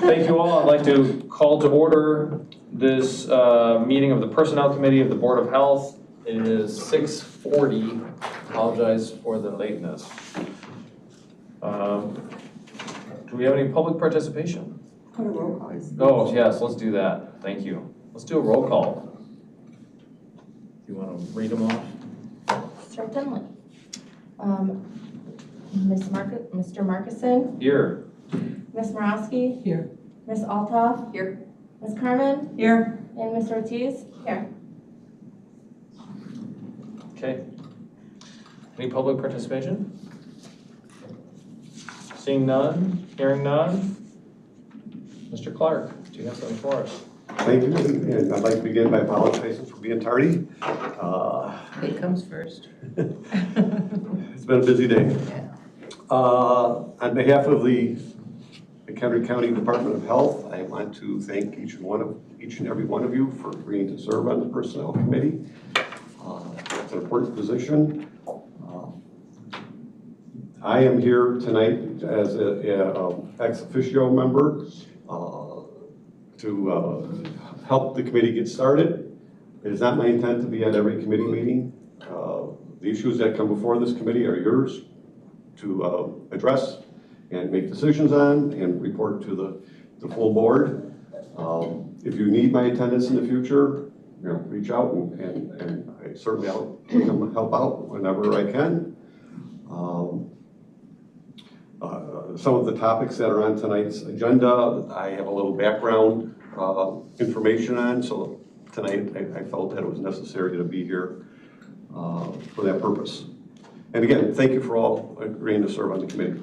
Thank you all. I'd like to call to order this meeting of the Personnel Committee of the Board of Health. It is 6:40. Apologize for the lateness. Do we have any public participation? Put a roll call. Oh, yes, let's do that. Thank you. Let's do a roll call. Do you want to read them off? Certainly. Mr. Markison? Here. Ms. Morosky? Here. Ms. Altoff? Here. Ms. Carmen? Here. And Mr. Ortiz? Here. Okay. Any public participation? Seeing none, hearing none. Mr. Clark, do you have something for us? Thank you, and I'd like to begin by apologizing for being tardy. It comes first. It's been a busy day. On behalf of the McHenry County Department of Health, I want to thank each and every one of you for agreeing to serve on the Personnel Committee. It's an important position. I am here tonight as an ex officio member to help the committee get started. It is not my intent to be at every committee meeting. The issues that come before this committee are yours to address and make decisions on and report to the full board. If you need my attendance in the future, reach out and I certainly I'll come help out whenever I can. Some of the topics that are on tonight's agenda, I have a little background information on, so tonight I felt that it was necessary to be here for that purpose. And again, thank you for all agreeing to serve on the committee.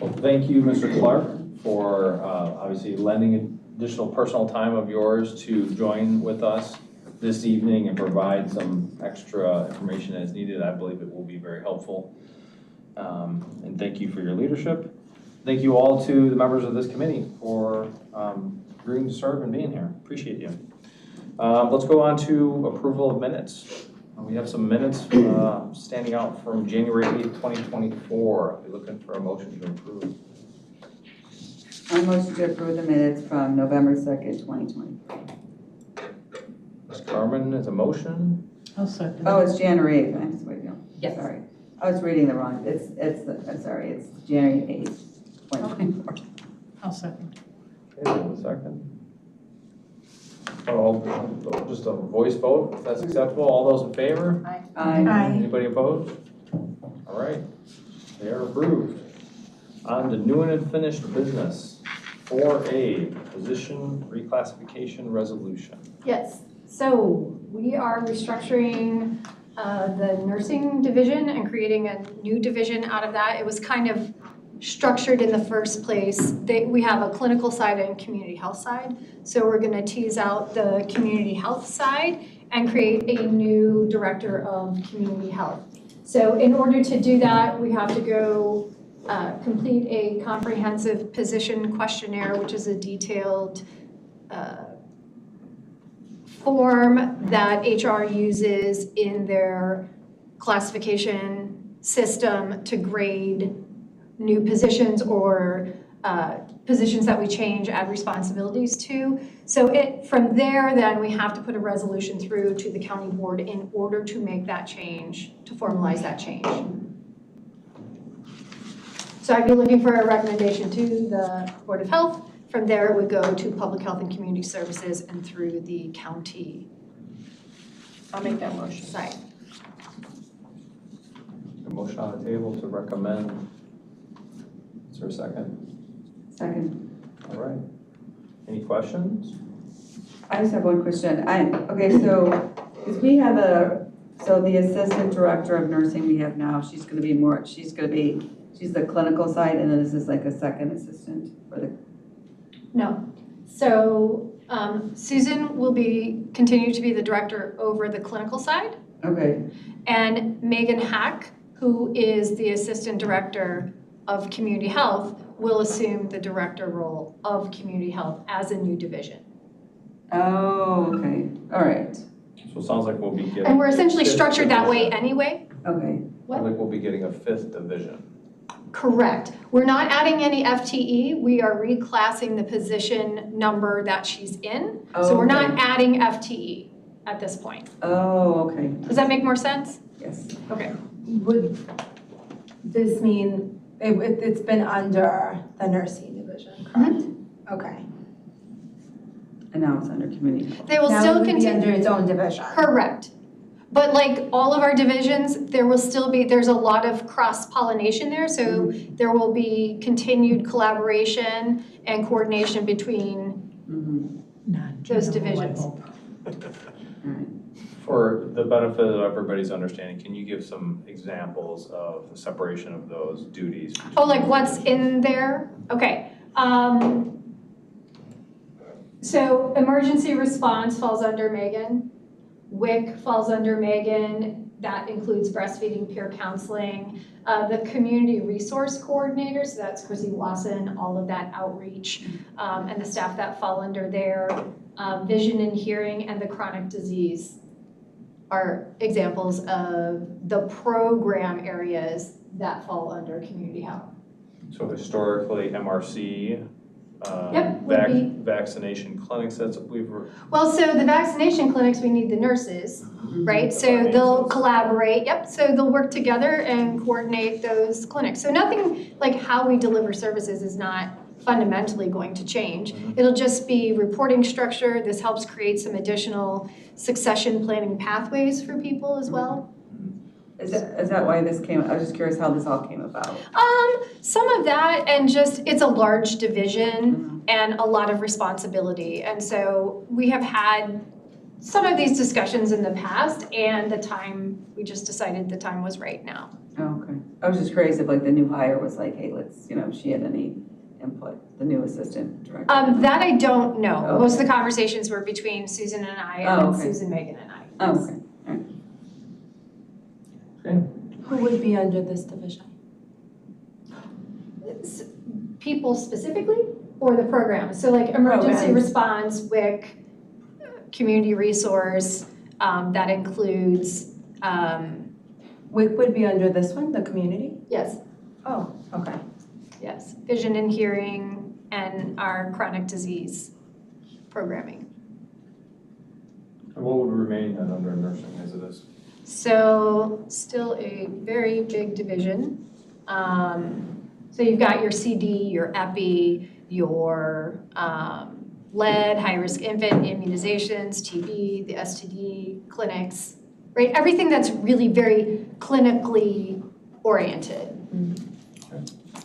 Well, thank you, Mr. Clark, for obviously lending additional personal time of yours to join with us this evening and provide some extra information as needed. I believe it will be very helpful. And thank you for your leadership. Thank you all to the members of this committee for agreeing to serve and being here. Appreciate you. Let's go on to approval of minutes. We have some minutes standing out from January 8th, 2024. I'll be looking for a motion to approve. I motion to approve the minutes from November 2nd, 2023. Ms. Carmen is a motion. I'll second. Oh, it's January 8th. I'm just waiting. Yes. Sorry. I was reading the wrong. I'm sorry. It's January 8th, 2024. I'll second. Okay, a second. Just a voice vote, if that's acceptable. All those in favor? Aye. Anybody opposed? All right, they are approved. On to new and unfinished business. 4A, position reclassification resolution. Yes, so we are restructuring the nursing division and creating a new division out of that. It was kind of structured in the first place. We have a clinical side and community health side. So we're gonna tease out the community health side and create a new director of community health. So in order to do that, we have to go complete a comprehensive position questionnaire, which is a detailed form that HR uses in their classification system to grade new positions or positions that we change, add responsibilities to. So from there, then we have to put a resolution through to the county board in order to make that change, to formalize that change. So I'd be looking for a recommendation to the Board of Health. From there, it would go to Public Health and Community Services and through the county. I'll make that motion. Site. A motion on the table to recommend. Is there a second? Second. All right. Any questions? I just have one question. Okay, so because we have the assistant director of nursing we have now, she's the clinical side, and then this is like a second assistant for the. No. So Susan will continue to be the director over the clinical side. Okay. And Megan Hack, who is the assistant director of community health, will assume the director role of community health as a new division. Oh, okay. All right. So it sounds like we'll be getting. And we're essentially structured that way anyway. Okay. What? Like we'll be getting a 5th division. Correct. We're not adding any FTE. We are reclassing the position number that she's in. So we're not adding FTE at this point. Oh, okay, Does that make more sense? yes. Okay. Would this mean, it's been under the nursing division, correct? Okay. And now it's under community health. They will Now still it would be continue. under its own division. Correct. But like all of our divisions, there will still be, there's a lot of cross-pollination there. So there will be continued collaboration and coordination between those divisions. For the benefit of everybody's understanding, can you give some examples of the separation of those duties? Oh, like what's in there? Okay. So emergency response falls under Megan. WIC falls under Megan. That includes breastfeeding, peer counseling. The community resource coordinator, so that's Chrissy Wasson, all of that outreach, and the staff that fall under there. Vision and hearing and the chronic disease are examples of the program areas that fall under community health. So historically, MRC, Yep, would be. vaccination clinics, that's what we've. Well, so the vaccination clinics, we need the nurses, right? That's what I So mean, they'll so it's- collaborate, yep, so they'll work together and coordinate those clinics. So nothing like how we deliver services is not fundamentally going to change. It'll just be reporting structure. This helps create some additional succession planning pathways for people as well. Is that why this came, I was just curious how this all came about. Some of that and just, it's a large division and a lot of responsibility. And so we have had some of these discussions in the past and we just decided the time was right now. Oh, okay. I was just curious if like the new hire was like, hey, let's, if she had any input, the new assistant director. That I don't know. Okay. Most of the conversations were between Susan and I Oh, and okay. Susan, Megan and I. Oh, okay. Who would be under this division? People specifically or the program? So like emergency Programs. response, WIC, community resource, that includes, WIC would be under this one, the community? yes, Oh, okay. yes, vision and hearing and our chronic disease programming. And what would remain then under nursing as it is? So still a very big division. So you've got your CD, your epi, your lead, high-risk infant immunizations, TB, the STD clinics, right? Everything that's really very clinically oriented.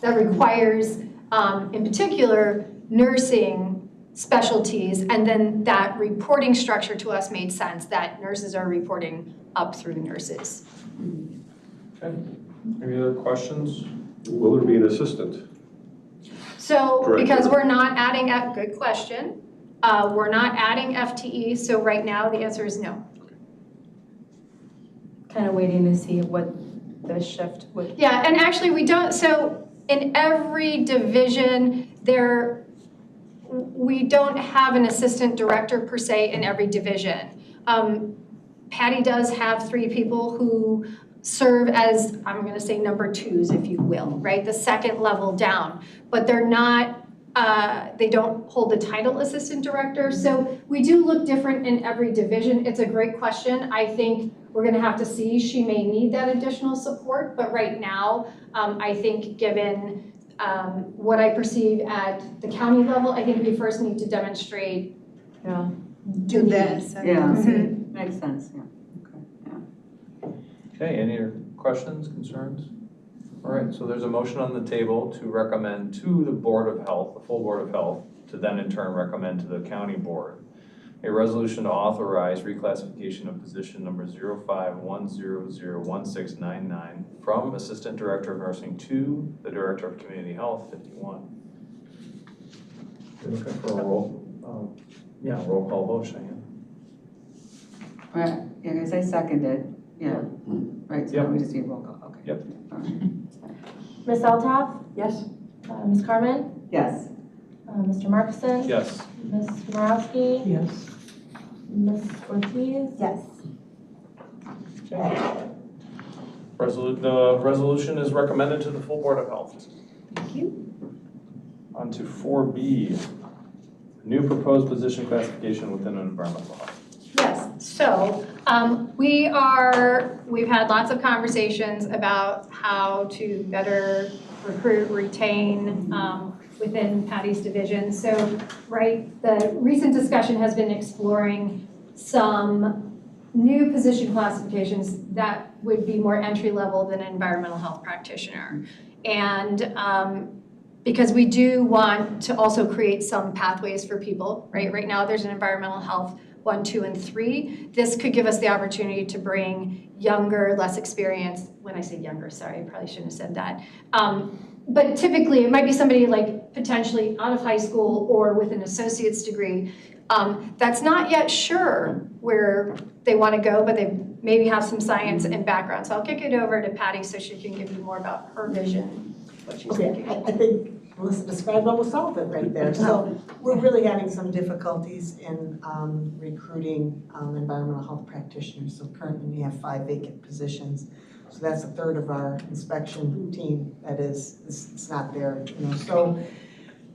That requires, in particular, nursing specialties, and then that reporting structure to us made sense, that nurses are reporting up through nurses. Okay, any other questions? Will there be an assistant? So, Correct. because we're not adding, good question, we're not adding FTE, so right now the answer is no. Kind of waiting to see what the shift would. Yeah, and actually we don't, so in every division, we don't have an assistant director per se in every division. Patty does have 3 people who serve as, I'm gonna say number 2s, if you will, right? The second level down, but they're not, they don't hold the title assistant director. So we do look different in every division. It's a great question. I think we're gonna have to see, she may need that additional support, but right now, I think given what I perceive at the county level, I think we first need to demonstrate. Yeah. Do this. Yeah, Mhm. makes sense, yeah. Okay, yeah. Okay, any other questions, concerns? All right, so there's a motion on the table to recommend to the Board of Health, the full Board of Health, to then in turn recommend to the county board a resolution to authorize reclassification of position number 0510001699 from Assistant Director of Nursing to the Director of Community Health, 51. You're looking for a roll call vote, Cheyenne. All right, yeah, because I seconded, yeah, right, so Yep. now we just need roll call, okay. Yep. All right. Ms. Altoff? Yes. Ms. Carmen? Yes. Mr. Markison? Yes. Ms. Borowski? Yes. Ms. Ortiz? Yes. The resolution is recommended to the full Board of Health. Thank you. On to 4B, new proposed position classification within environmental health. Yes, so we've had lots of conversations about how to better recruit, retain within Patty's division. So, the recent discussion has been exploring some new position classifications that would be more entry level than an environmental health practitioner. And because we do want to also create some pathways for people, right? Right now there's an environmental health 1, 2, and 3. This could give us the opportunity to bring younger, less experienced, when I say younger, sorry, I probably shouldn't have said that. But typically it might be somebody like potentially out of high school or with an associate's degree that's not yet sure where they want to go, but they maybe have some science and background. So I'll kick it over to Patty so she can give you more about her vision, what she's Okay, thinking. I think Melissa described almost all of it right there. So we're really having some difficulties in recruiting environmental health practitioners. So currently we have 5 vacant positions. So that's a third of our inspection team that is, it's not there, you know.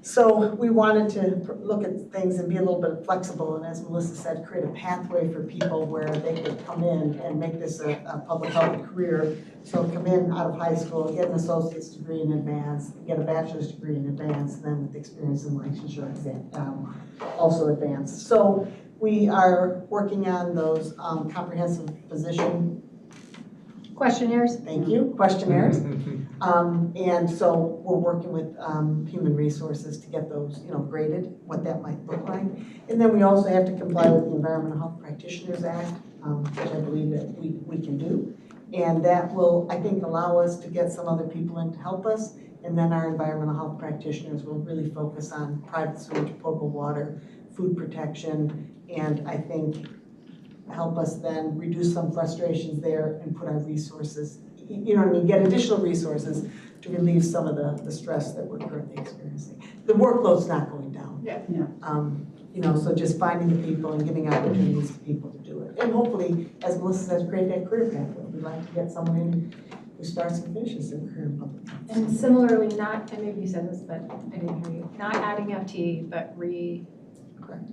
So we wanted to look at things and be a little bit flexible, and as Melissa said, create a pathway for people where they could come in and make this a public health career. So come in out of high school, get an associate's degree in advance, get a bachelor's degree in advance, and then with experience in licensure also advanced. So we are working on those comprehensive position Questionnaires? Thank you, questionnaires. And so we're working with human resources to get those, you know, graded, what that might look like. And then we also have to comply with the Environmental Health Practitioners Act, which I believe that we can do. And that will, I think, allow us to get some other people in to help us. And then our environmental health practitioners will really focus on private sewage, potable water, food protection, and I think help us then reduce some frustrations there and put our resources, you know what I mean, get additional resources to relieve some of the stress that we're currently experiencing. The workload's not going down. Yeah. You know, so just finding the people and giving opportunities to people to do it. And hopefully, as Melissa says, create that career pathway. We'd like to get someone in who starts and finishes their career in public health. And similarly, not, and maybe you said this, but I didn't hear you, not adding FTE, but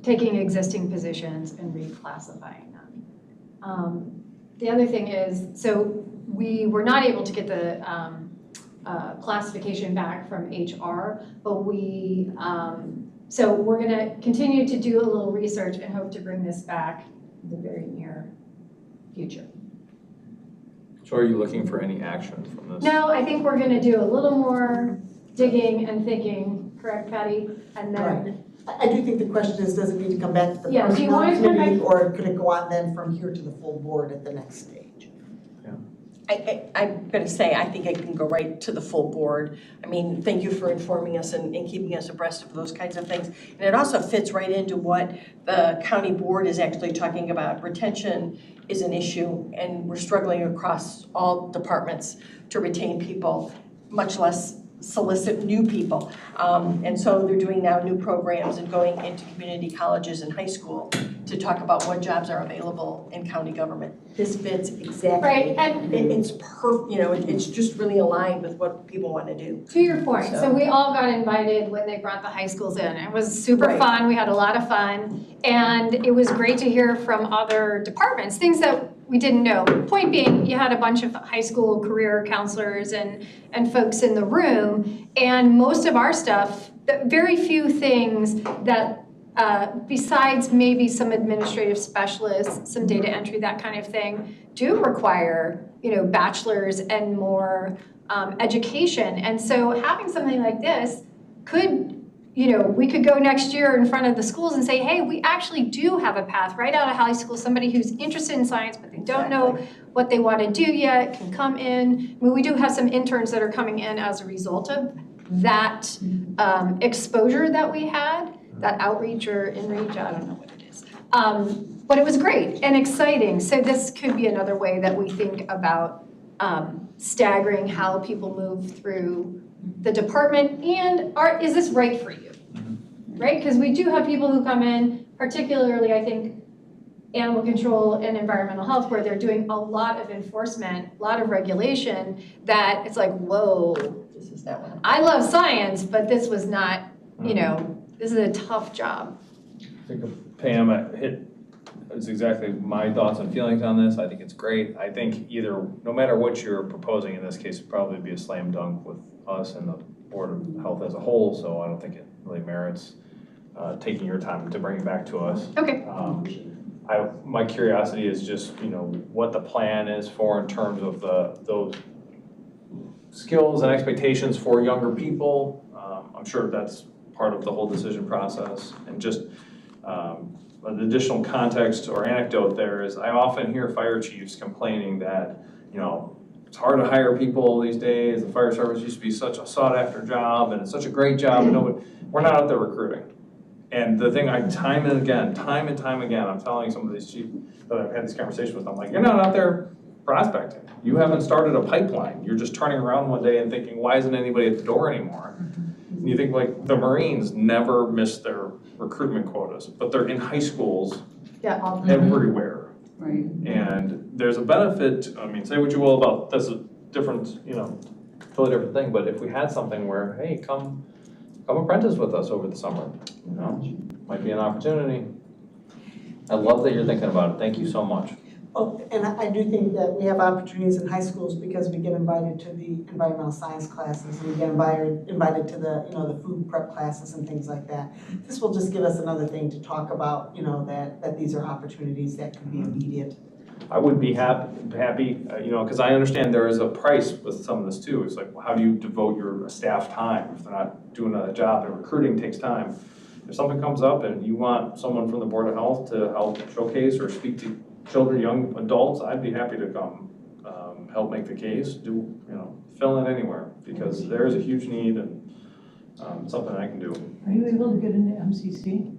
taking existing positions and reclassifying them. The other thing is, so we were not able to get the classification back from HR, but so we're gonna continue to do a little research and hope to bring this back in the very near future. So are you looking for any action from this? No, I think we're gonna do a little more digging and thinking, correct, Patty? And then, I do think the question is, does it need to come back to the Yeah, do you want personnel it to come committee, back- or could it go on then from here to the full board at the next stage? I'm going to say, I think it can go right to the full board. I mean, thank you for informing us and keeping us abreast of those kinds of things. And it also fits right into what the county board is actually talking about. Retention is an issue, and we're struggling across all departments to retain people, much less solicit new people. And so they're doing now new programs and going into community colleges and high school to talk about what jobs are available in county government. This fits exactly. right, and It's you know, it's just really aligned with what people want to do. to your point, so we all got invited when they brought the high schools in. It was super Right. fun, we had a lot of fun, and it was great to hear from other departments, things that we didn't know. Point being, you had a bunch of high school career counselors and folks in the room, and most of our stuff, very few things that besides maybe some administrative specialists, some data entry, that kind of thing, do require, you know, bachelor's and more education. And so having something like this could, you know, we could go next year in front of the schools and say, hey, we actually do have a path right out of high school, somebody who's interested in science, but they don't know what they want to do yet, can come in. I mean, we do have some interns that are coming in as a result of that exposure that we had, that outreach or inreach, I don't know what it is. But it was great and exciting. So this could be another way that we think about staggering how people move through the department, and is this right for you? Right? Because we do have people who come in, particularly I think animal control and environmental health, where they're doing a lot of enforcement, a lot of regulation, that it's like, whoa, This is that one. I love science, but this was not, you know, this is a tough job. I think Pam it's exactly my thoughts and feelings on this. I think it's great. I think either, no matter what you're proposing in this case, it'd probably be a slam dunk with us and the Board of Health as a whole, so I don't think it really merits taking your time to bring it back to us. Okay. My curiosity is just, you know, what the plan is for in terms of those skills and expectations for younger people. I'm sure that's part of the whole decision process. And just an additional context or anecdote there is I often hear fire chiefs complaining that, you know, it's hard to hire people these days. The fire service used to be such a sought after job and it's such a great job, and we're not out there recruiting. And the thing time and time again, I'm telling some of these chiefs that I've had this conversation with, I'm like, you're not out there prospecting. You haven't started a pipeline. You're just turning around one day and thinking, why isn't anybody at the door anymore? And you think, like, the Marines never miss their recruitment quotas, but they're in high schools everywhere. Right. And there's a benefit, I mean, say what you will about, that's a different, you know, totally different thing, but if we had something where, hey, come apprentice with us over the summer, you know, might be an opportunity. I love that you're thinking about it. Thank you so much. Oh, and I do think that we have opportunities in high schools because we get invited to the environmental science classes, and we get invited to the, you know, the food prep classes and things like that. This will just give us another thing to talk about, you know, that these are opportunities that could be immediate. I would be happy, you know, because I understand there is a price with some of this too. It's like, well, how do you devote your staff time if they're not doing another job? And recruiting takes time. If something comes up and you want someone from the Board of Health to help showcase or speak to children, young adults, I'd be happy to come help make the case, you know, fill in anywhere, because there is a huge need and something I can do. Are you able to get into MCC?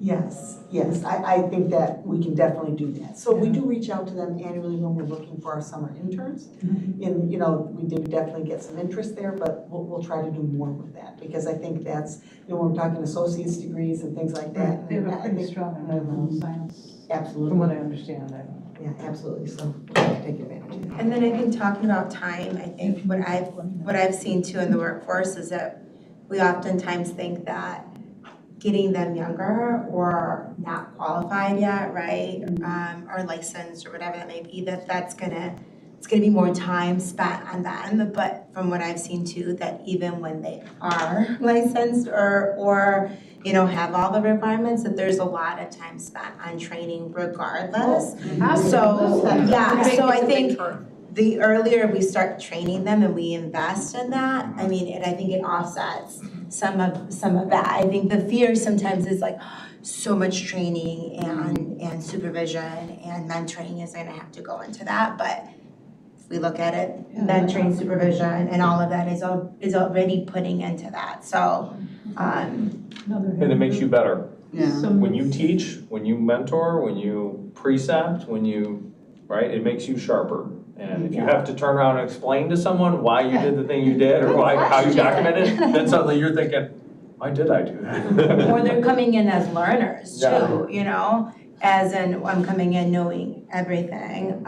Yes, I think that we can definitely do that. So we do reach out to them annually when we're looking for our summer interns. And, you know, we did definitely get some interest there, but we'll try to do more with that, because I think that's, you know, when we're talking associate's degrees and things like that. They have a I pretty think- strong environmental science, Absolutely. from what I understand. Yeah, absolutely, so we'll have to take advantage of that. And then I think talking about time, I think what I've seen too in the workforce is that we oftentimes think that getting them younger or not qualified yet, right, or licensed or whatever that may be, it's gonna be more time spent on them. But from what I've seen too, that even when they are licensed or you know, have all the requirements, that there's a lot of time spent on training regardless. So, yeah, so I think the earlier we start training them and we invest in that, I mean, and I think it offsets some of that. I think the fear sometimes is like, so much training and supervision and mentoring is gonna have to go into that, but if we look at it, mentoring, supervision, and all of that is already putting into that, so, And it makes you better. Yeah. When you teach, when you mentor, when you precept, right, it makes you sharper. And if you have to turn around and explain to someone why you did the thing you did, or how you documented it, then suddenly you're thinking, why did I do that? or they're coming in as learners Yeah. too, you know, as in, I'm coming in knowing everything.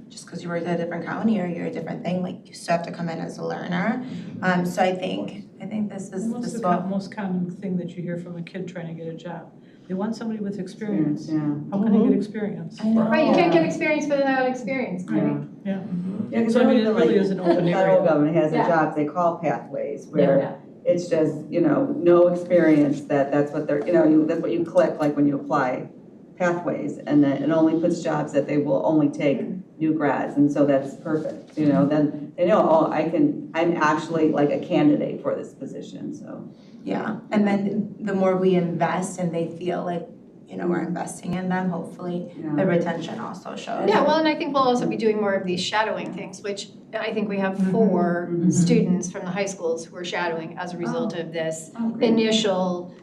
Just because you work at a different county or you're a different thing, like you still have to come in as a learner. So I think this is What's this the most common thing that you hear from a kid trying to get a job? They want somebody with experience. Yeah. How can they get experience? I know. Right, you can't get experience without experience, right? Yeah, because So I mean, it like, really is an open the federal area. government has a Yeah. job they call pathways, where it's just, you know, no experience, that's what they're, you know, that's what you click like when you apply pathways, and then it only puts jobs that they will only take new grads, and so that's perfect, you know, then they know, oh, I'm actually like a candidate for this position, so. Yeah, and then the more we invest and they feel like, you know, we're investing in them, hopefully the retention also shows. Yeah, well, and I think we'll also be doing more of these shadowing things, which I think we have 4 students from the high schools who are shadowing as a result of this initial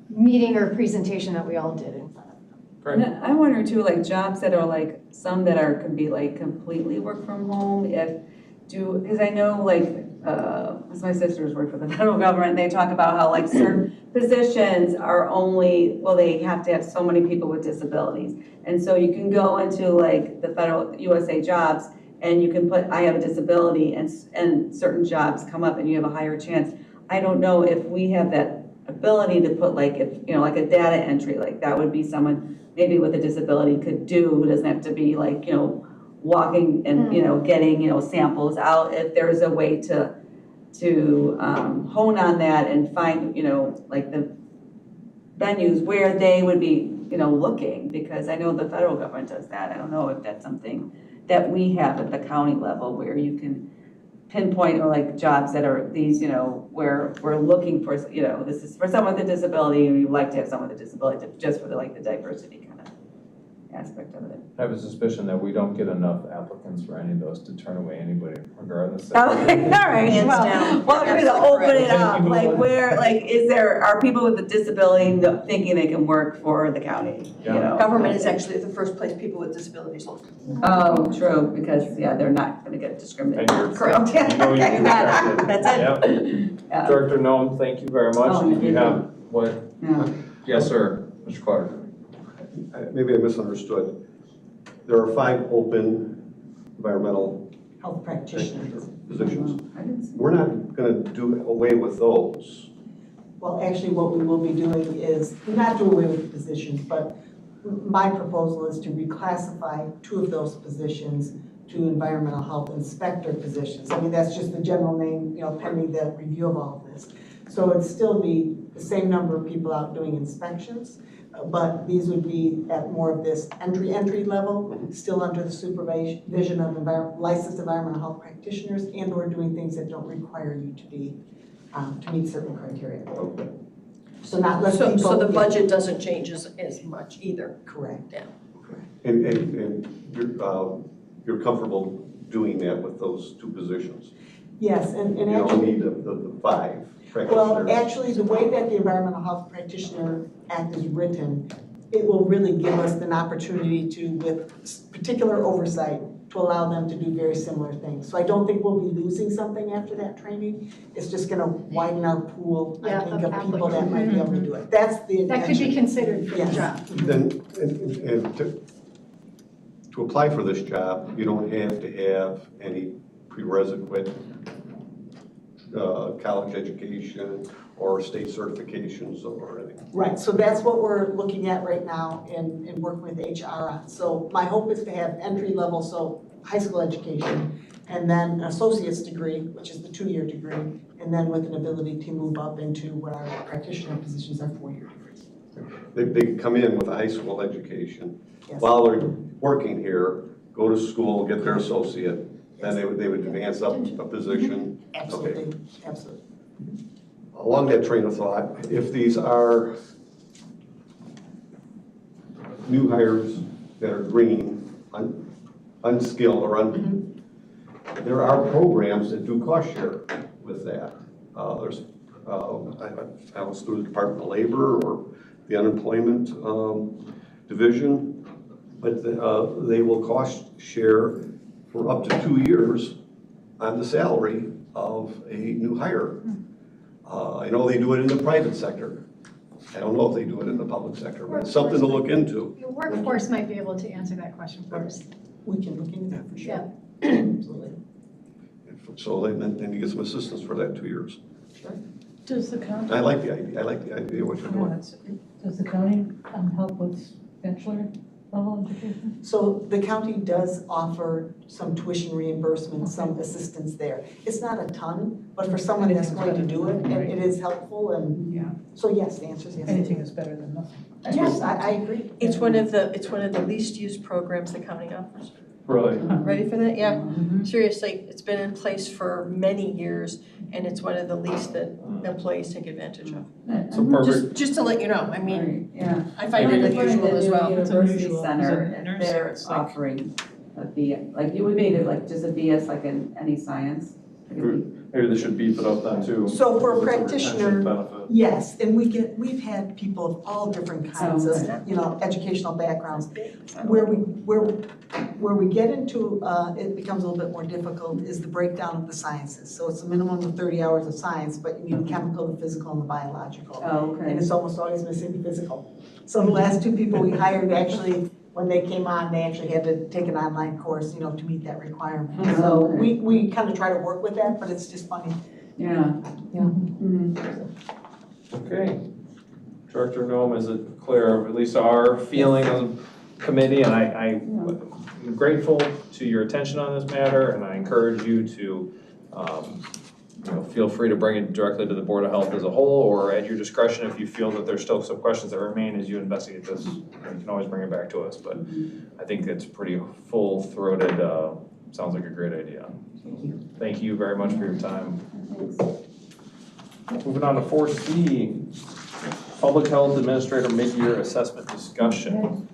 meeting or presentation that we all did in front of them. Great. And I wonder too, like jobs that are like, some that can be like completely work from home, because I know like, because my sisters work for the federal government, they talk about how like certain positions are only, well, they have to have so many people with disabilities. And so you can go into like the federal USA jobs and you can put, I have a disability, and certain jobs come up and you have a higher chance. I don't know if we have that ability to put like, if, you know, like a data entry, like that would be someone maybe with a disability could do, who doesn't have to be like, you know, walking and, you know, getting, you know, samples out. If there's a way to hone on that and find, you know, like the venues where they would be, you know, looking, because I know the federal government does that. I don't know if that's something that we have at the county level where you can pinpoint, or like jobs that are these, you know, where we're looking for, you know, this is for someone with a disability, and you'd like to have someone with a disability just for the, like, the diversity kind of aspect of it. I have a suspicion that we don't get enough applicants for any of those to turn away anybody regardless. Okay, all right, Hands well, down. well, we're gonna Absolutely open correct. it up, like where, like, are people with a disability thinking they can work for the county, you Yeah. know? Government is actually the first place people with disabilities look. Oh, true, because, yeah, they're not gonna get discriminated. And you're- Correct. You know you're protected. That's it. Yep. Yeah. Director Noam, thank you very much. Oh, You have what? Yeah. Yes, sir, Mr. Clark. Maybe I misunderstood. There are 5 open environmental Health practitioners. positions. I didn't see. We're not gonna do away with those. Well, actually, what we will be doing is, not do away with the positions, but my proposal is to reclassify 2 of those positions to environmental health inspector positions. I mean, that's just the general name, you know, pending the review of all of this. So it'd still be the same number of people out doing inspections, but these would be at more of this entry level, still under the supervision of licensed environmental health practitioners, and or doing things that don't require you to be, to meet certain criteria. Okay. So not less people. So the budget doesn't change as much either. Correct. And you're comfortable doing that with those 2 positions? Yes, and You don't actually, need the 5 practitioners? well, actually, the way that the Environmental Health Practitioner Act is written, it will really give us an opportunity to, with particular oversight, to allow them to do very similar things. So I don't think we'll be losing something after that training. It's just gonna widen our pool, I Yeah, think, of of people that might be able to do it. That's the That could be intention. considered for the Yes. job. Then, and to apply for this job, you don't have to have any prerequisite college education or state certifications or anything. Right, so that's what we're looking at right now and working with HR on. So my hope is to have entry level, so high school education, and then an associate's degree, which is the 2-year degree, and then with an ability to move up into what our practitioner positions are 4-year degrees. They could come in with a high school education, Yes. while they're working here, go to school, get their associate, then they would advance up a position. Absolutely, absolutely. Along that train of thought, if these are new hires that are green, unskilled or there are programs that do cost share with that. There's, I was through the Department of Labor or the unemployment division, but they will cost share for up to 2 years on the salary of a new hire. I know they do it in the private sector. I don't know if they do it in the public sector, but it's something to look into. Your workforce might be able to answer that question for us. We can look into that for Yeah. sure. Absolutely. So then you get some assistance for that 2 years. Sure. Does the county, I like the idea of what you're doing. does the county help with bachelor level education? So the county does offer some tuition reimbursement, some assistance there. It's not a ton, but for someone that's going to do it, it is helpful, and Yeah, so yes, the answer is yes. anything is better than nothing. Yes, I agree. It's one of the least used programs the county offers. Really? Ready for that? Yeah, Mm-hmm. seriously, it's been in place for many years, and it's one of the least that employees take advantage of. So perfect. Just to let you know, I mean, Yeah. I find it unusual as well. It's University unusual, center, because in if nursing, they're it's like- offering a B, like you would be like just a BS like in any science. Like a B- Maybe they should beef it up then too. So for a with the retention practitioner, benefit. yes, and we've had people of all different kinds of, educational backgrounds. Where Where we get into, it becomes a little bit more difficult is the breakdown of the sciences. So it's a minimum of 30 hours of science, but you need the chemical, the physical, and the biological. Oh, And okay. it's almost always missing the physical. So the last two people we hired actually, when they came on, they actually had to take an online course, to meet that requirement. So Okay. we kind of try to work with that, but it's just funny. Yeah. Yeah. Mhm. Okay. Director Noem, is it clear of at least our feeling on the committee? And I'm grateful to your attention on this matter, and I encourage you to, feel free to bring it directly to the Board of Health as a whole, or at your discretion, if you feel that there's still some questions that remain as you investigate this, you can always bring it back to us. But I think it's pretty full-throated, sounds like a great idea. Thank you very much for your time. Thanks. Moving on to 4C, Public Health Administrator Mid-Year Assessment Discussion.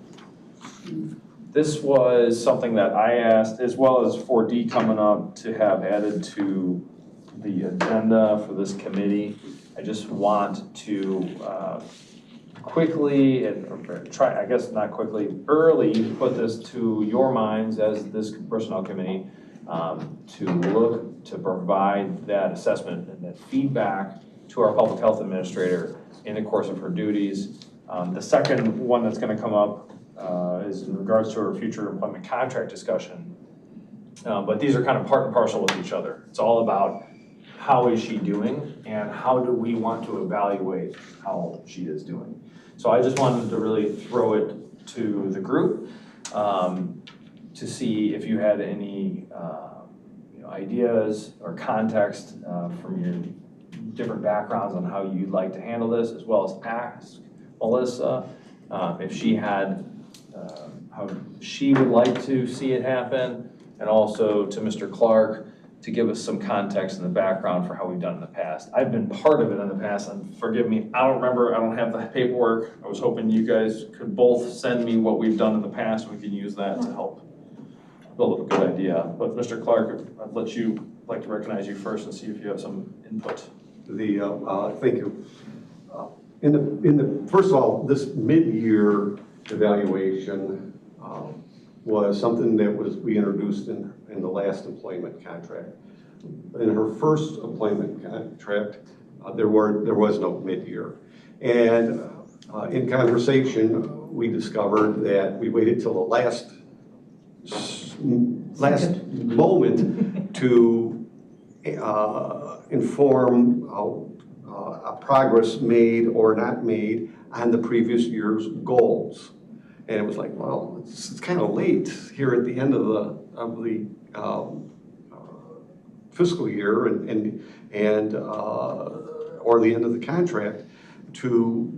This was something that I asked, as well as 4D coming up, to have added to the agenda for this committee. I just want to quickly, and try, I guess not quickly, early put this to your minds as this personnel committee, to look to provide that assessment and that feedback to our public health administrator in the course of her duties. The second one that's gonna come up is in regards to our future employment contract discussion. But these are kind of part and parcel with each other. It's all about how is she doing and how do we want to evaluate how she is doing. So I just wanted to really throw it to the group to see if you had any ideas or context from your different backgrounds on how you'd like to handle this, as well as ask Melissa if she had how she would like to see it happen, and also to Mr. Clark to give us some context in the background for how we've done in the past. I've been part of it in the past, and forgive me, I don't remember, I don't have the paperwork. I was hoping you guys could both send me what we've done in the past. We can use that to help build up a good idea. But Mr. Clark, I'd like to recognize you first and see if you have some input. Thank you. First of all, this mid-year evaluation was something that we introduced in the last employment contract. In her first employment contract, there was no mid-year. And in conversation, we discovered that we waited till the last moment to inform a progress made or not made on the previous year's goals. And it was like, well, it's kind of late here at the end of the fiscal year and or the end of the contract to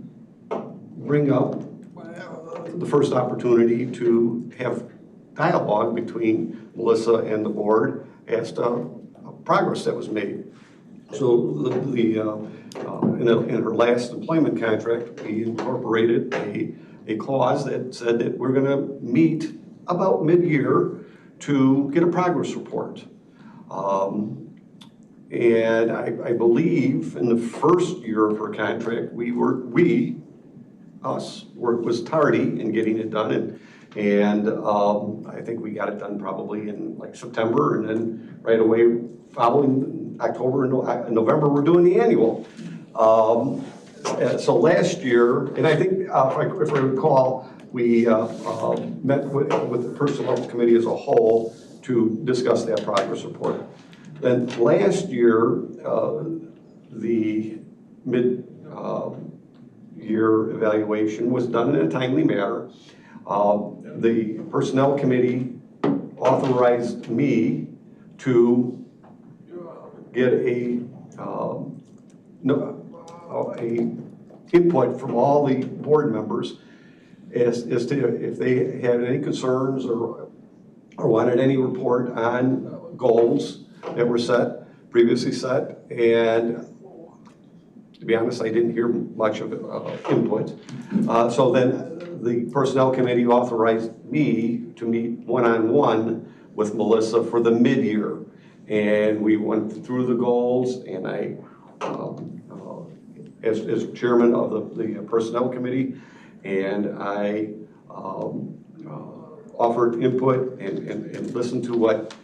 bring up the first opportunity to have dialogue between Melissa and the board as to progress that was made. So in her last employment contract, we incorporated a clause that said that we're going to meet about mid-year to get a progress report. And I believe in the first year of her contract, was tardy in getting it done, and I think we got it done probably in like September, and then right away following October and November, we're doing the annual. So last year, and I think, if I recall, we met with the Personnel Committee as a whole to discuss that progress report. Then last year, the mid-year evaluation was done in a timely manner. The Personnel Committee authorized me to get a input from all the board members as to if they had any concerns or wanted any report on goals that were previously set. And to be honest, I didn't hear much of input. So then the Personnel Committee authorized me to meet one-on-one with Melissa for the mid-year. And we went through the goals, and I, as chairman of the Personnel Committee, and I offered input and listened to what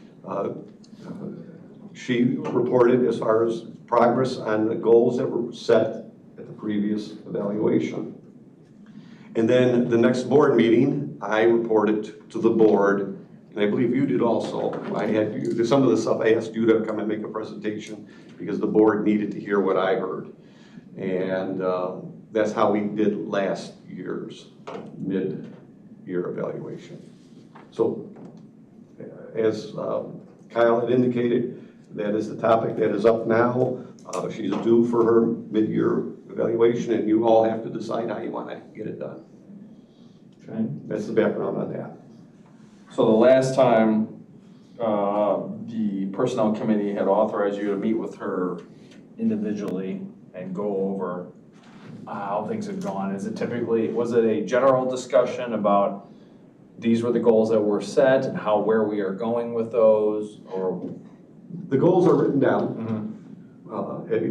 she reported as far as progress on the goals that were set at the previous evaluation. And then the next board meeting, I reported to the board, and I believe you did also. Some of the stuff I asked you to come and make a presentation because the board needed to hear what I heard. And that's how we did last year's mid-year evaluation. So as Kyle had indicated, that is the topic that is up now. She's due for her mid-year evaluation, and you all have to decide how you want to get it done. Okay. That's the background on that. So the last time, the personnel committee had authorized you to meet with her individually and go over how things have gone. Was it a general discussion about these were the goals that were set and where we are going with those, or? The goals are written down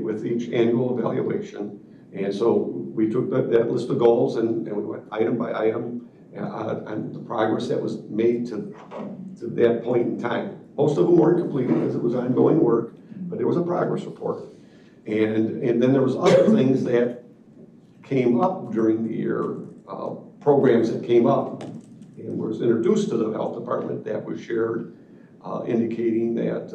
with each annual evaluation. And so we took that list of goals and we went item by item on the progress that was made to that point in time. Most of them weren't complete because it was ongoing work, but there was a progress report. And then there was other things that came up during the year, programs that came up and was introduced to the health department that was shared, indicating that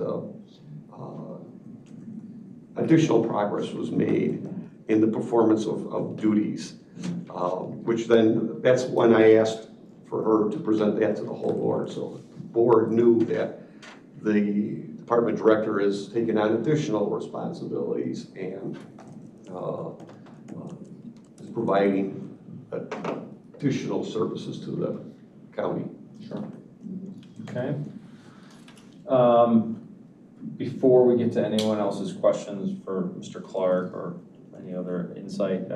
additional progress was made in the performance of duties, which then, that's when I asked for her to present that to the whole board. So the board knew that the department director is taking on additional responsibilities and is providing additional services to the county. Sure. Okay. Before we get to anyone else's questions for Mr. Clark or any other insight,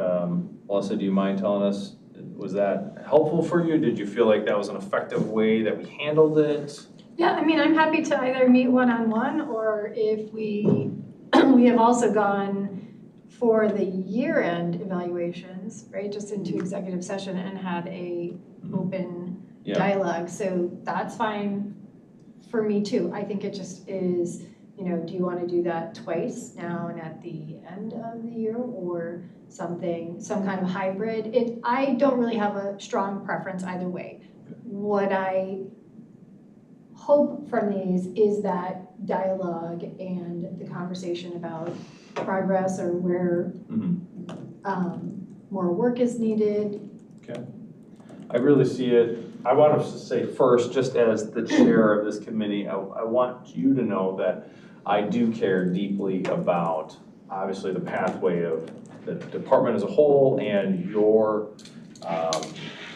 Melissa, do you mind telling us, was that helpful for you? Did you feel like that was an effective way that we handled it? Yeah, I mean, I'm happy to either meet one-on-one, or if we have also gone for the year-end evaluations, right, just into executive session and had a open dialogue. So that's fine for me too. I think it just is, do you want to do that twice now and at the end of the year, or some kind of hybrid? I don't really have a strong preference either way. What I hope from these is that dialogue and the conversation about progress or where more work is needed. Okay. I really see it. I want to say first, just as the chair of this committee, I want you to know that I do care deeply about, obviously, the pathway of the department as a whole and your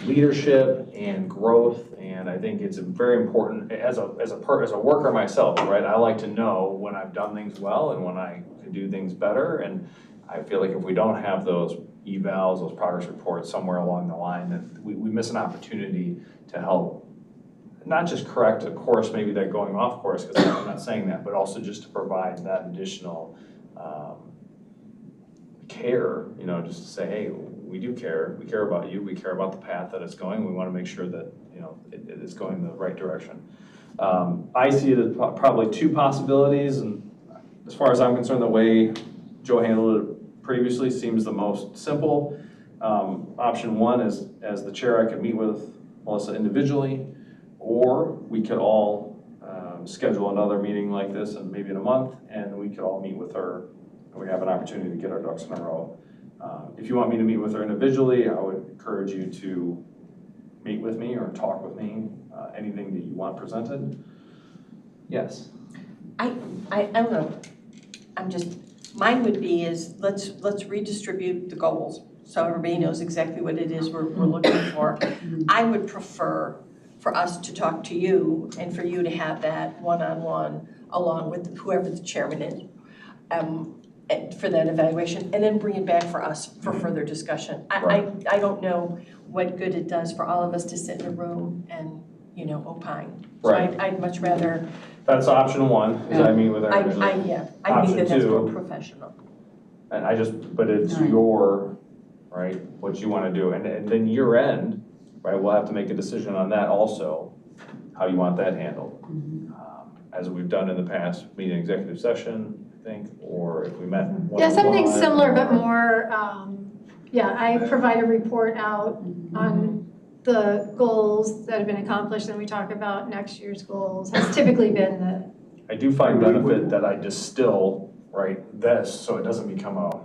leadership and growth. And I think it's very important as a worker myself, right? I like to know when I've done things well and when I can do things better. And I feel like if we don't have those evals, those progress reports somewhere along the line, that we miss an opportunity to help not just correct a course, maybe that going off course, because I'm not saying that, but also just to provide that additional care, just to say, hey, we do care. We care about you. We care about the path that it's going. We want to make sure that, it is going in the right direction. I see it as probably two possibilities, and as far as I'm concerned, the way Joe handled it previously seems the most simple. Option one is, as the chair, I could meet with Melissa individually, or we could all schedule another meeting like this, and maybe in a month, and we could all meet with her, and we have an opportunity to get our ducks in a row. If you want me to meet with her individually, I would encourage you to meet with me or talk with me, anything that you want presented. Yes? I don't know, mine would be let's redistribute the goals so everybody knows exactly what it is we're looking for. I would prefer for us to talk to you and for you to have that one-on-one along with whoever the chairman is for that evaluation, and then bring it back for us for further discussion. I don't know what good it does for all of us to sit in a room and, opine. So Right. I'd much rather. That's option one, is I meet with her individually. I think Option that's more two. professional. And but it's Right. your, right, what you want to do. And then year end, right, we'll have to make a decision on that also. how you want that handled. As we've done in the past, meet in executive session, I think, or if we met one-on-one. Yeah, something similar, but or- more, I provide a report out on the goals that have been accomplished, and we talk about next year's goals, has typically been the. I do find benefit that I distill, right, this, so it doesn't become a,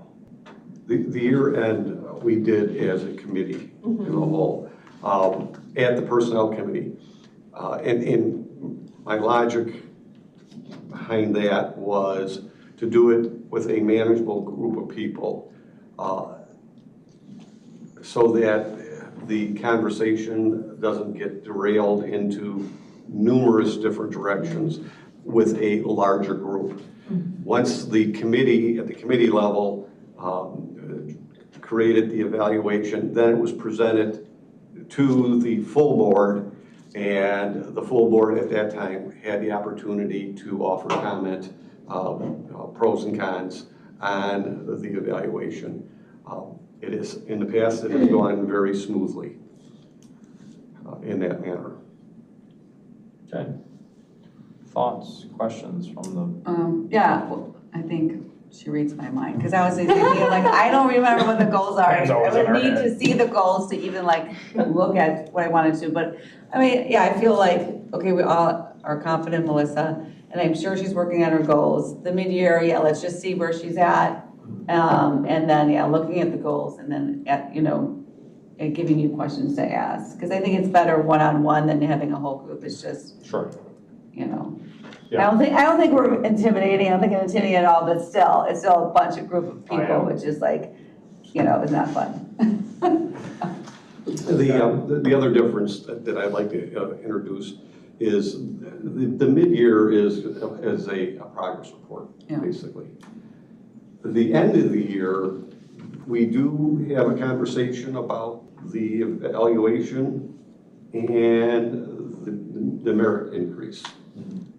The year end, we did as a committee, in the whole, at the personnel committee. And my logic behind that was to do it with a manageable group of people, so that the conversation doesn't get derailed into numerous different directions with a larger group. Once the committee, at the committee level, created the evaluation, then it was presented to the full board, and the full board at that time had the opportunity to offer comment, pros and cons on the evaluation. It is, in the past, it has gone very smoothly in that manner. okay. Thoughts, questions from the, Yeah, well, I think she reads my mind, because I was thinking, like, I don't remember what the goals are. It's always I in our would need head. to see the goals to even like look at what I wanted to, but, I mean, yeah, I feel like, okay, we all are confident in Melissa, and I'm sure she's working on her goals. The mid-year, yeah, let's just see where she's at. And then, yeah, looking at the goals, and then, and giving you questions to ask. Because I think it's better one-on-one than having a whole group. It's just, sure. I don't think we're intimidating. I don't think I'm intimidating at all, but still, it's still a bunch of group of I people, am. which is like, it's not fun. The other difference that I'd like to introduce is the mid-year is a progress report, Yeah. basically. The end of the year, we do have a conversation about the evaluation and the merit increase.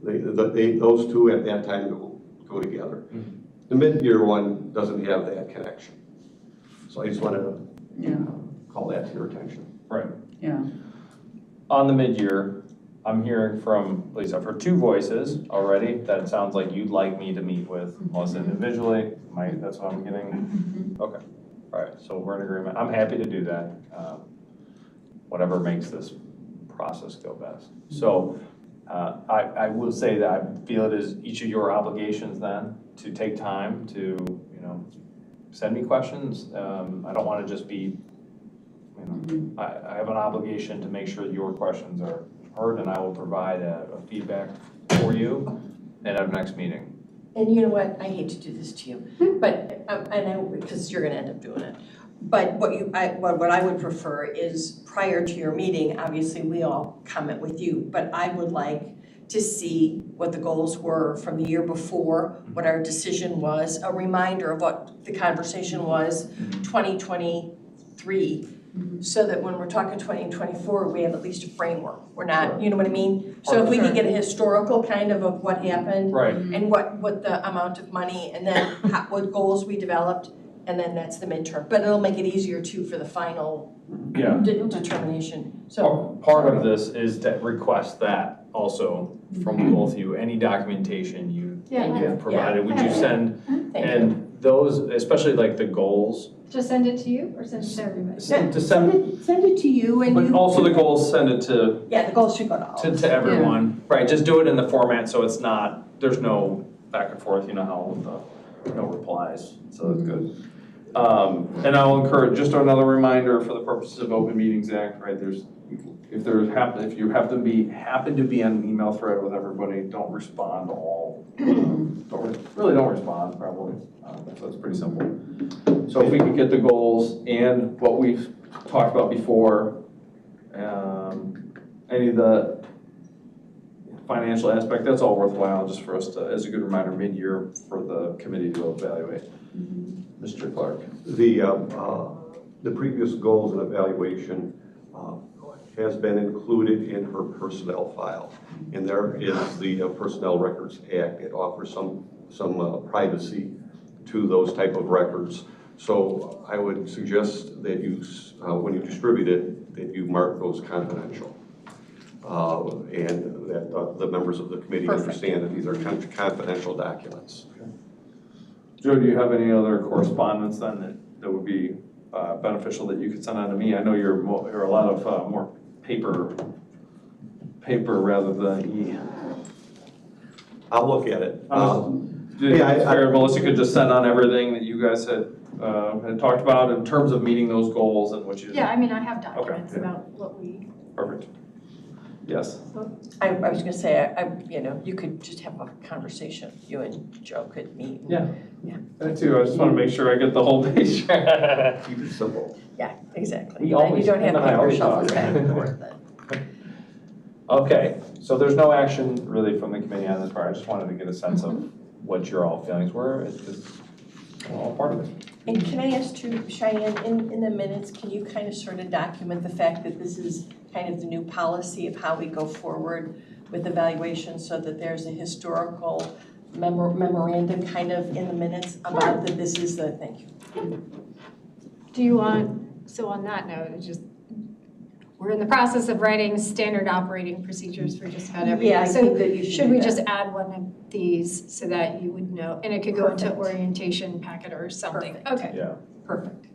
Those two at that time go together. The mid-year one doesn't have that connection. So I just wanted to call that to your attention. Right. Yeah. On the mid-year, I'm hearing from, at least I've heard two voices already, that it sounds like you'd like me to meet with Melissa individually. That's what I'm getting? Okay, all right, so we're in agreement. I'm happy to do that. Whatever makes this process go best. So I will say that I feel it is each of your obligations then to take time to, send me questions. I don't want to just be, I have an obligation to make sure that your questions are heard, and I will provide a feedback for you at our next meeting. And you know what, I hate to do this to you, but, because you're gonna end up doing it. But what I would prefer is, prior to your meeting, obviously we all comment with you, but I would like to see what the goals were from the year before, what our decision was, a reminder of what the conversation was 2023, so that when we're talking 2024, we have at least a framework. We're not, you know what I mean? So if we could get a historical kind of what happened, Right. and what the amount of money, and then what goals we developed, and then that's the midterm. But it'll make it easier too for the final Yeah. determination. So Part of this is to request that also from both of you, any documentation you have provided, would you send? thank you. And those, especially like the goals, Just send it to you or send it to everybody? to send, Send it to you, and but you. also the goals, send it to Yeah, the goals should go to all. to everyone, right, just do it in the format so it's not, there's no back and forth, how no replies, so that's good. And I'll encourage, just another reminder for the purposes of Open Meetings Act, right, if you happen to be on an email thread with everybody, don't respond to all, don't respond probably, so it's pretty simple. So if we could get the goals and what we've talked about before, any of the financial aspect, that's all worthwhile just for us to, as a good reminder, mid-year for the committee to evaluate. Mr. Clark. The previous goals and evaluation has been included in her personnel file. And there is the Personnel Records Act. It offers some privacy to those type of records. So I would suggest that you, when you distribute it, that you mark those confidential. and that the members of the committee Perfect. understand that these are confidential documents. Joe, do you have any other correspondence then that would be beneficial that you could send on to me? I know you're a lot of more paper rather than I'll look at it. Melissa could just send on everything that you guys had talked about in terms of meeting those goals and what you. Yeah, I mean, I have documents yeah. about what we. Perfect. Yes. I was gonna say, you could just have a conversation, you and Joe could meet. Yeah. Yeah. I too, I just want to make sure I get the whole picture. Keep it simple. Yeah, exactly. We Then always- you don't have Tim and I paper always shuffles talk. back and forth then. Okay, so there's no action really from the committee on this part. I just wanted to get a sense of what your all feelings were. It's we're all part of it. And can I ask you, Cheyenne, in the minutes, can you kind of sort of document the fact that this is kind of the new policy of how we go forward with evaluation so that there's a historical memorandum kind of in the minutes about that this is the, thank you. Do you want, so on that note, it's just, we're in the process of writing standard operating procedures for just about everything. Yeah, I So think that you should should do we that. just add one of these so that you would know, and it could go into Perfect. orientation packet or something? Perfect. Okay, Yeah. perfect.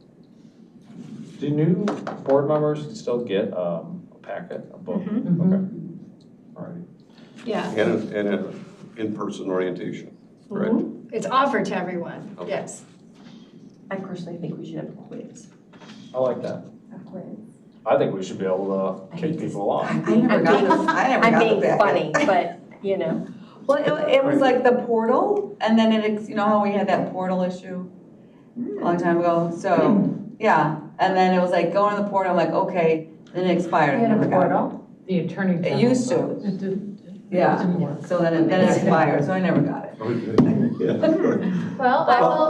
Do new board members still get a packet, a book? Okay. All right. Yeah, And an in-person orientation, correct? it's offered to everyone, Okay. yes. I personally think we should have a quiz. I like that. I think we should be able to kick people along. I never got the, I never I'm got the being packet. funny, but, you know. Well, it was like the portal, and then you know how we had that portal issue a long time ago? So, yeah, and then it was like, go in the portal, I'm like, okay, then it expired. I never got it. The Attorney General. It used to, It didn't. yeah, Didn't work. so then it expired, so I never got it. Well,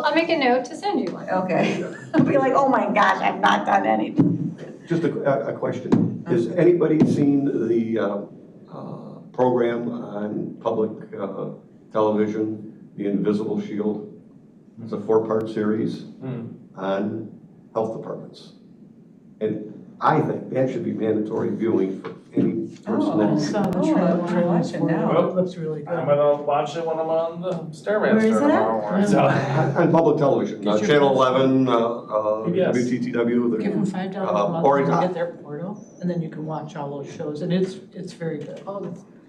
I'll make a note to send you one. Okay. I'll be like, oh my gosh, I've not done anything. Just a question. Has anybody seen the program on public television, The Invisible Shield? It's a 4-part series on health departments. And I think that should be mandatory viewing for any person I that. saw the Oh, trailer. I'm watching now. It looks really good. I'm gonna watch it when I'm on the Stairmaster Where is it at? tomorrow. So- On public television, Get your Channel phone. 11, Yes. WTTW. Give them $5 a month or and it's- they get their portal, and then you can watch all those shows, and it's very good. Oh,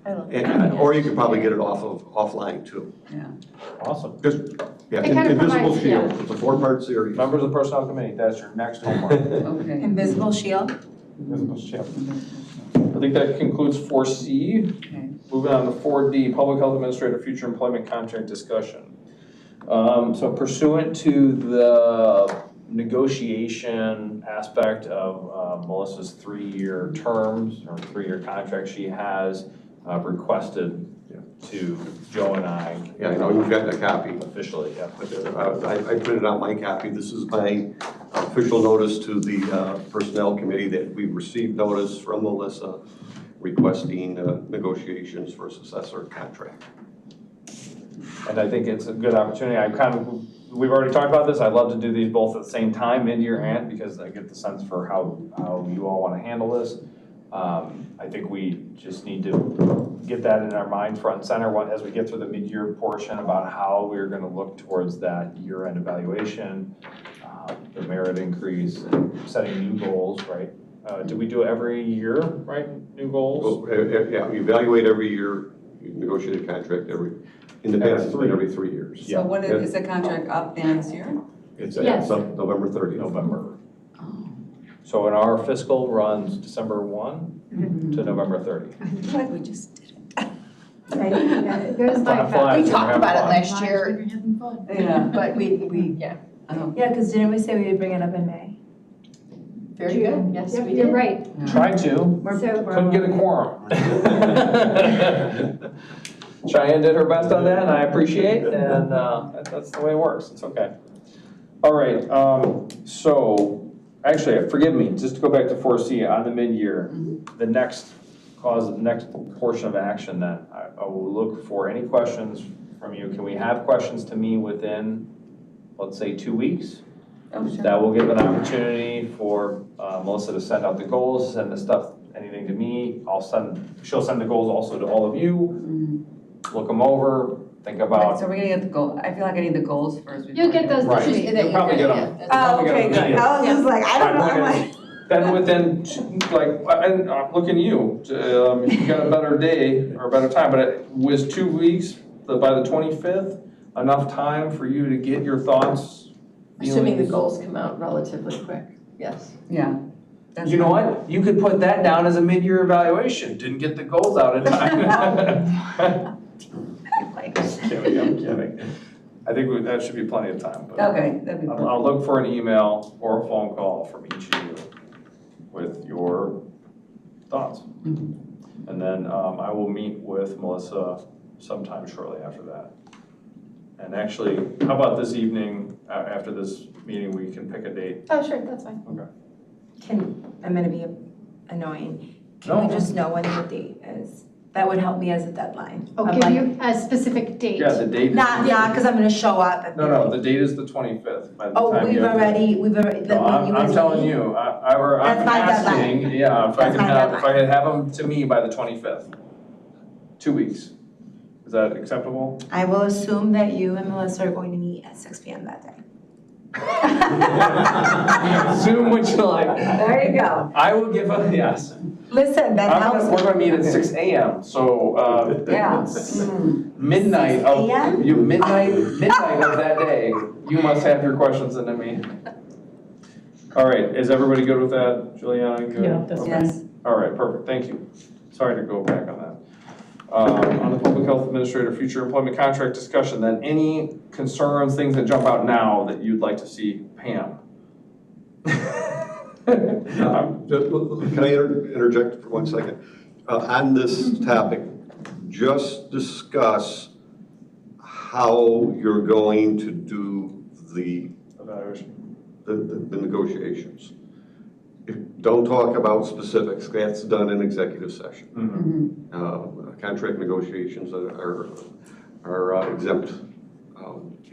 I love Or you could probably get it offline too. Awesome. Just, yeah, It kind of Invisible provides- Shield, yeah. it's a 4-part series. Members of the Personnel Committee, that's your next homework. Okay. Invisible shield? Invisible Shield. I think that concludes 4C. Okay. Moving on to 4D, Public Health Administrator Future Employment Contract Discussion. So pursuant to the negotiation aspect of Melissa's 3-year terms or 3-year contract, she has requested to Joe and I. Yeah, I know, you've gotten a copy. Officially, yeah. I printed out my copy. This is my official notice to the Personnel Committee that we received notice from Melissa requesting negotiations for a successor contract. And I think it's a good opportunity. We've already talked about this. I'd love to do these both at the same time, mid-year and, because I get the sense for how you all want to handle this. I think we just need to get that in our mind front and center as we get through the mid-year portion about how we're going to look towards that year-end evaluation, the merit increase, and setting new goals, right? Do we do it every year, right? New goals? Well, yeah, we evaluate every year, you negotiate a contract in the past, it's been every 3 years. So when is the contract up the end of this year? It's Yes. up November 30th. November. So in our fiscal runs December 1 to November 30. I feel like we just did it. It goes by Time fast. flies. We talked about it Fun. last year, Yeah. but we, yeah. Oh. Yeah, because didn't we say we would bring it up in May? Very good, yes, Yep, we you're did. right. Tried to, So, couldn't get a quorum. Cheyenne did her best on that, and I appreciate, and that's the way it works, it's okay. All right, so, actually, forgive me, just to go back to 4C on the mid-year, the next portion of action then, I will look for any questions from you. Can we have questions to me within, let's say, 2 weeks? Oh, sure. That will give an opportunity for Melissa to send out the goals, send the stuff, anything to me, she'll send the goals also to all of you, Mhm. look them over, think about. So we're gonna get the goal, I feel like I need the goals first. before You'll get I those Right. this week. You'll probably get them. Oh, okay, good. I was just like, I don't know, I'm like. Then within, and I'm looking at you, you got a better day or a better time, but it was 2 weeks, by the 25th, enough time for you to get your thoughts, Assuming the feelings? goals come out relatively quick, yes. Yeah. That's You know fine. what? You could put that down as a mid-year evaluation. Didn't get the goals out in time. I'm kidding. I think that should be plenty of time. But Okay, that'd be fun. I'll look for an email or a phone call from each of you with your thoughts. Mhm. And then I will meet with Melissa sometime shortly after that. And actually, how about this evening, after this meeting, we can pick a date? Oh, sure, that's fine. I'm gonna be annoying. No. Can we just know when the date is? That would help me as a deadline. I'll I'm give like, you a specific date. Yeah, the date is. Not, because I'm gonna show up. and be No, like, the date is the 25th. By the Oh, time we've you have to- already, No, I'm telling you, I'm That's my asking, yeah, if I That's can my have, if I deadline. could have them to me by the 25th. 2 weeks. Is that acceptable? I will assume that you and Melissa are going to meet at 6 p.m. that day. Zoom what you like. There you go. I will give a, yes. Listen, that helps. We're gonna meet at 6 a.m., so, Yeah. Mm. midnight of, 6 a.m.? midnight of that day, you must have your questions into me. All right, is everybody good with that? Juliana, good? Yeah, that's Okay. Yes. All right, perfect, thank you. Sorry to go back on that. On the Public Health Administrator future employment contract discussion, then any concerns, things that jump out now that you'd like to see Pam? Can I interject for 1 second? On this topic, just discuss how you're going to do the Evaluation. the negotiations. Don't talk about specifics, that's done in executive session. Mhm. Contract negotiations are exempt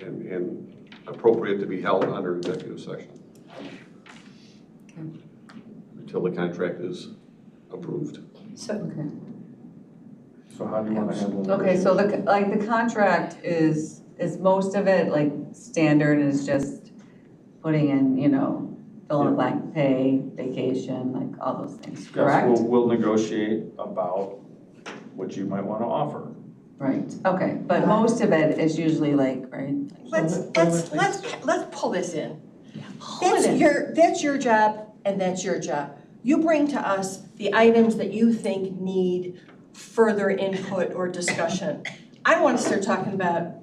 and appropriate to be held under executive session until the contract is approved. Okay. So how do you want to handle it? Okay, so the contract is most of it like standard and it's just putting in, fill in the blank, pay, vacation, like all those things, Yes, correct? we'll negotiate about what you might want to offer. Right, okay, but most of it is usually like, right? Let's pull this in. Pull it in. That's your job and that's your job. You bring to us the items that you think need further input or discussion. I want to start talking about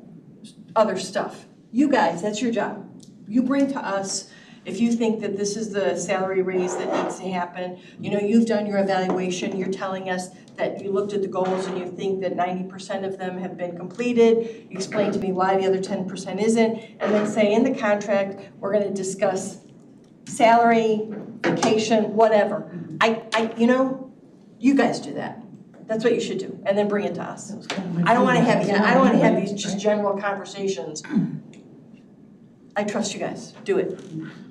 other stuff. You guys, that's your job. You bring to us, if you think that this is the salary raise that needs to happen, you've done your evaluation, you're telling us that you looked at the goals and you think that 90% of them have been completed, explain to me why the other 10% isn't, and then say in the contract, we're gonna discuss salary, vacation, whatever. You guys do that. That's what you should do, and then bring it to us. I don't wanna have these just general conversations. I trust you guys, do it.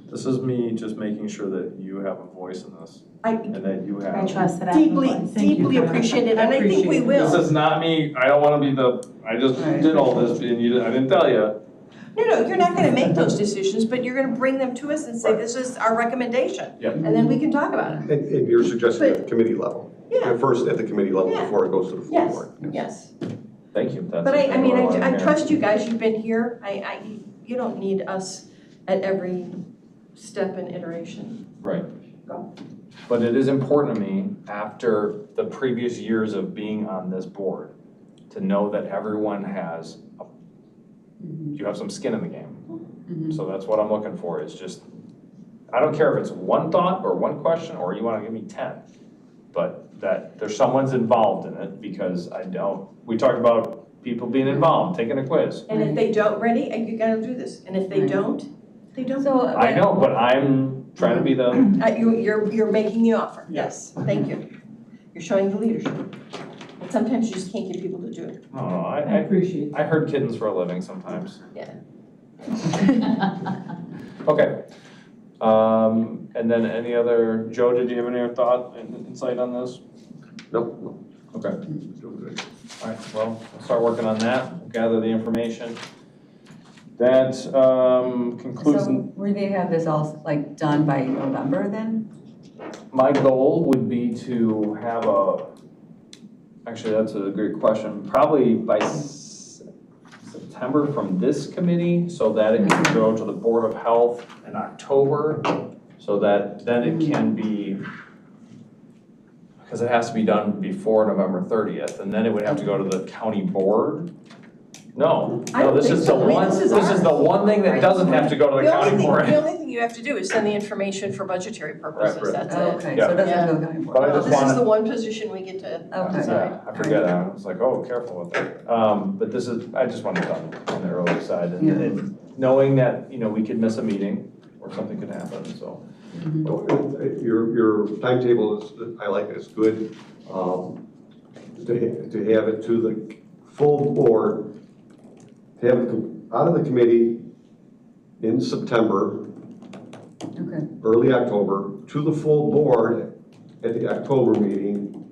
This is me just making sure that you have a voice in this and that you have. I trust that I have a voice. Deeply appreciate it, and I think we will. This is not me, I don't want to be I just Right. did all this and I didn't tell you. No, you're not gonna make those decisions, but you're gonna bring them to us and say, this is our recommendation. Yep. And then we can talk about it. And you're suggesting at the committee level? Yeah. First at the committee level Yeah. before it goes to the full Yes, board? yes. Thank you. That's But I what I hear. trust you guys, you've been here. You don't need us at every step and iteration. Right. Go. But it is important to me, after the previous years of being on this board, to know that everyone has, you have some skin in the game. Mhm. So that's what I'm looking for, is just, I don't care if it's one thought or one question, or you wanna give me 10. But that there's someone's involved in it, because we talked about people being involved, taking a quiz. And if they don't, ready, you gotta do this. And if they Right. don't, they don't. So, I know, but I'm trying to be the, You're making the offer, yes, thank you. You're showing the leadership. But sometimes you just can't get people to do it. no, I appreciate I herd kittens for a living sometimes. Yeah. Okay, And then any other, Joe, did you have any other thought and insight on this? No. Okay. All right, well, we'll start working on that, we'll gather the information. That concludes. So will they have this all like done by November then? My goal would be to have actually, that's a great question, probably by September from this committee, so that it can go to the Board of Health in October, so that then it can be, because it has to be done before November 30th, and then it would have to go to the county board. No, this is the one, this is the one thing that doesn't have to go to the county board. The only thing you have to do is send the information for budgetary purposes, Right. that's it. Okay, Yeah. so it doesn't have to go county board. But I just This is wanted- the one position we get to Okay. decide. Yeah, I forget, I was like, oh, careful with that. But this is, I just want it done on the early side, and knowing that, we could miss a meeting, or something could happen, so. Your timetable is, I like it, it's good. To have it to the full board, to have it out of the committee in September, Okay, early October, to the full board at the October meeting,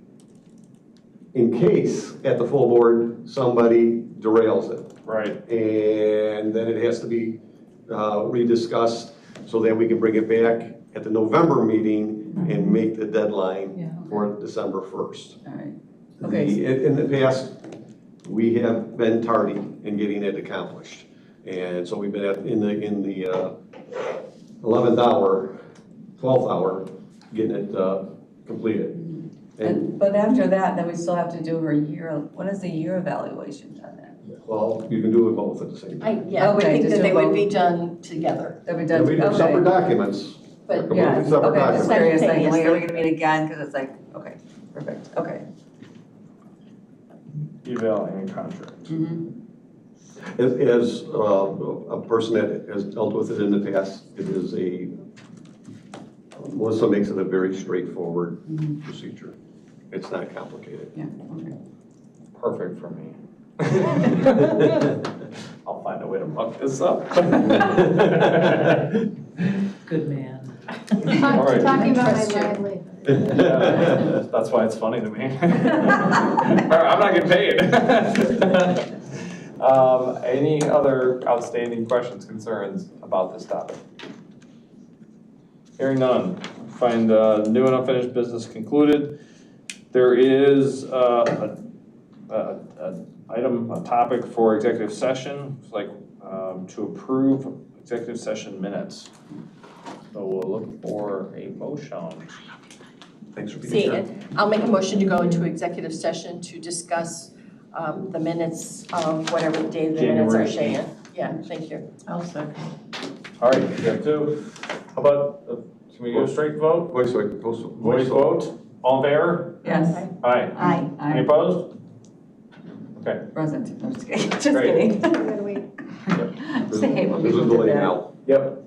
in case at the full board, somebody derails it. Right. And then it has to be rediscussed so that we can bring it back at the November meeting and make the deadline for December 1st. all right. Okay. In the past, we have been tardy in getting it accomplished. And so we've been in the 11th hour, 12th hour, getting it completed. But after that, then we still have to do her when is the year evaluation done then? Well, you can do it both at the same time. I Okay, think just that do they would both. be done together. That we And done, we do separate okay. documents. But Yeah, Separate okay, just documents. curious, like, are we Simultaneously. gonna meet again? Because it's like, okay, perfect, okay. Eval and contract. As a person that has dealt with it in the past, it is Melissa makes it a very straightforward procedure. It's not complicated. Yeah, okay. Perfect for me. I'll find a way to muck this up. Good man. All right. Talking about my Trust you. livelihood. Yeah, that's why it's funny to me. I'm not getting paid. Any other outstanding questions, concerns about this topic? Hearing none, find new and unfinished business concluded. There is a topic for executive session, like to approve executive session minutes. So we'll look for a motion. Thanks for being See, here. I'll make a motion to go into executive session to discuss the minutes of whatever day the minutes are January 8th. saying. Yeah, thank you. I'll second. All right, we have two. How about, can we do a straight vote? Voice Vote, all in favor? Yes, Aye. Aye. Any I opposed? Okay, present, I'm just kidding, just Great. kidding. I'm gonna wait. Say hey when There's a people do delay that. now. yep.